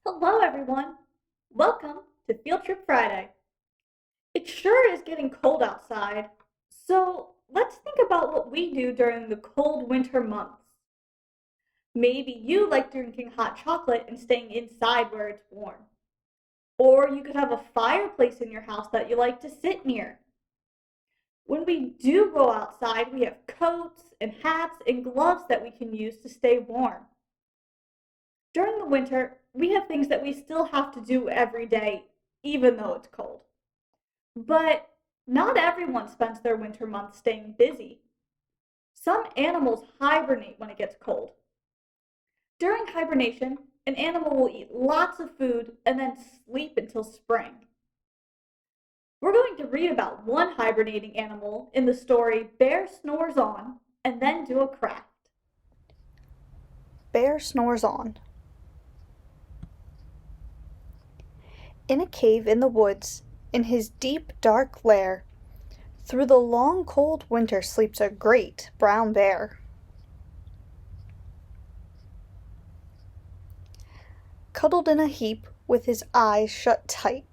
Hello, everyone. Welcome to Field Trip Friday. It sure is getting cold outside, so let's think about what we do during the cold winter months. Maybe you like drinking hot chocolate and staying inside where it's warm. Or you could have a fireplace in your house that you like to sit near. When we do go outside, we have coats and hats and gloves that we can use to stay warm. During the winter, we have things that we still have to do every day, even though it's cold. But not everyone spends their winter months staying busy. Some animals hibernate when it gets cold. During hibernation, an animal will eat lots of food and then sleep until spring. We're going to read about one hibernating animal in the story Bear Snores On and then do a craft. Bear snores on. In a cave in the woods, in his deep dark lair, through the long cold winter sleeps a great brown bear. Cuddled in a heap with his eyes shut tight,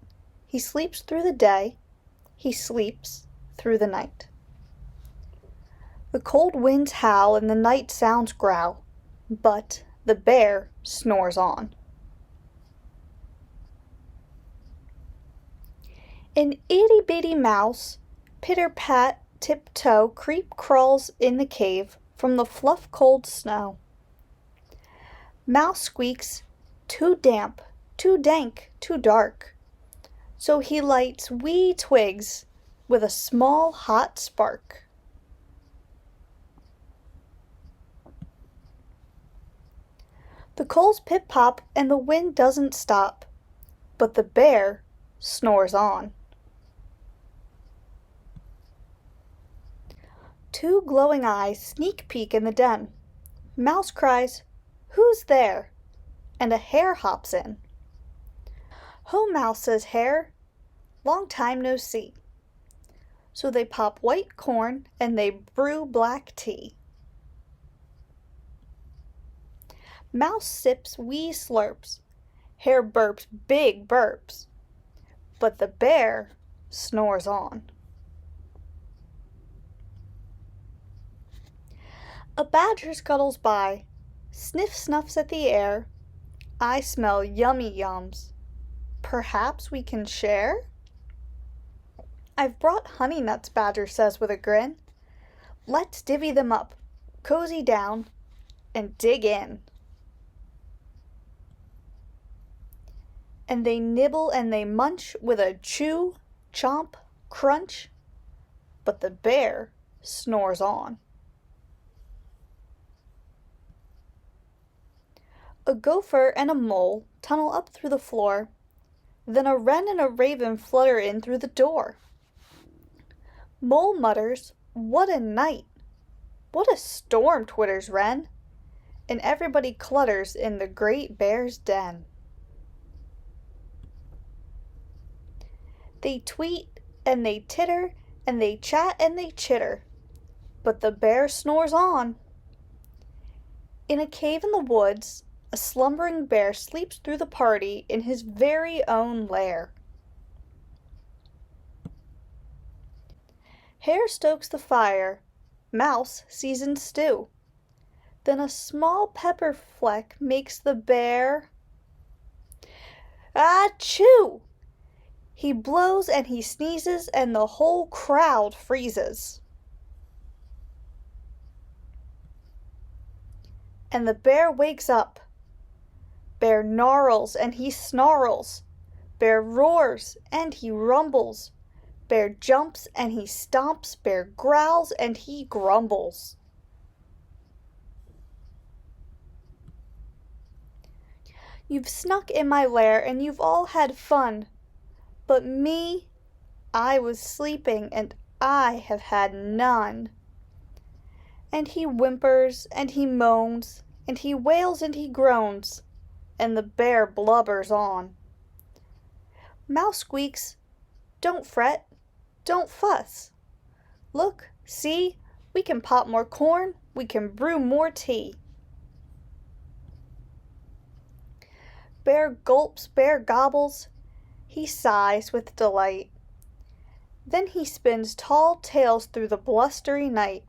he sleeps through the day, he sleeps through the night. The cold winds howl and the night sounds growl, but the bear snores on. An itty-bitty mouse, pitter-pat, tiptoe, creep crawls in the cave from the fluff-cold snow. Mouse squeaks, too damp, too dank, too dark. So he lights wee twigs with a small hot spark. The coals pip-pop and the wind doesn't stop, but the bear snores on. Two glowing eyes sneak peek in the den. Mouse cries, "Who's there?" and a hare hops in. "Ho, Mouse," says Hare, "long time no see." So they pop white corn and they brew black tea. Mouse sips wee slurps. Hare burps big burps. But the bear snores on. A badger scuttles by, sniff snuffs at the air. "I smell yummy yums. Perhaps we can share?" "I've brought honey nuts," Badger says with a grin. "Let's divvy them up, cozy down, and dig in." And they nibble and they munch with a chew, chomp, crunch, but the bear snores on. A gopher and a mole tunnel up through the floor. Then a wren and a raven flutter in through the door. Mole mutters, "What a night!" "What a storm!" twitters wren. And everybody clutters in the great bear's den. They tweet and they titter and they chat and they chitter, but the bear snores on. In a cave in the woods, a slumbering bear sleeps through the party in his very own lair. Hare stokes the fire, Mouse seasons stew. Then a small pepper fleck makes the bear achoo! He blows and he sneezes and the whole crowd freezes. And the bear wakes up. Bear gnarls and he snarls. Bear roars and he rumbles. Bear jumps and he stomps. Bear growls and he grumbles. You've snuck in my lair and you've all had fun. But me, I was sleeping and I have had none. And he whimpers and he moans and he wails and he groans, and the bear blubbers on. Mouse squeaks, "Don't fret, don't fuss. Look, see, we can pop more corn, we can brew more tea." Bear gulps, Bear gobbles, he sighs with delight. Then he spins tall tales through the blustery night.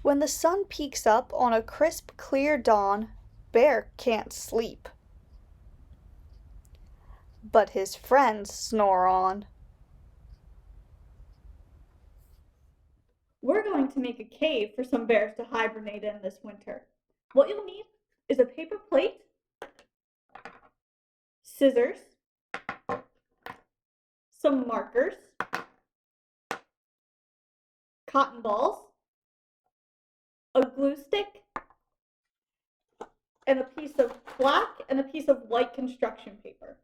When the sun peeks up on a crisp, clear dawn, Bear can't sleep. But his friends snore on. We're going to make a cave for some bears to hibernate in this winter. What you'll need is a paper plate, scissors, some markers, cotton balls, a glue stick, and a piece of black and a piece of white construction paper.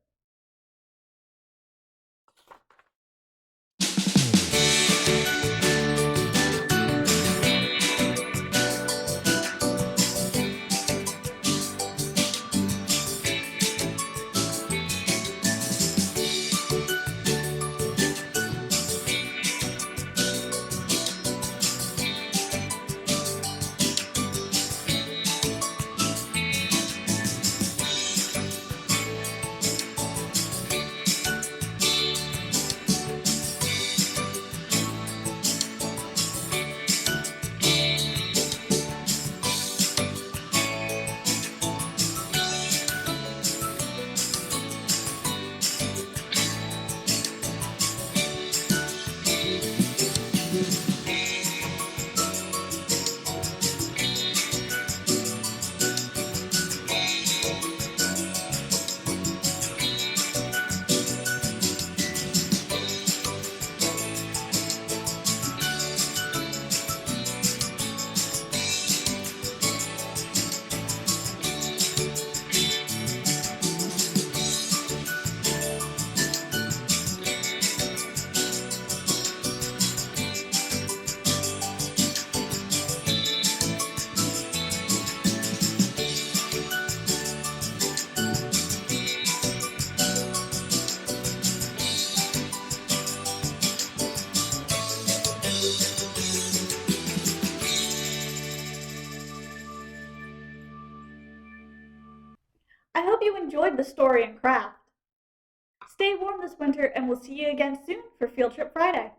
I hope you enjoyed the story and craft. Stay warm this winter and we'll see you again soon for Field Trip Friday.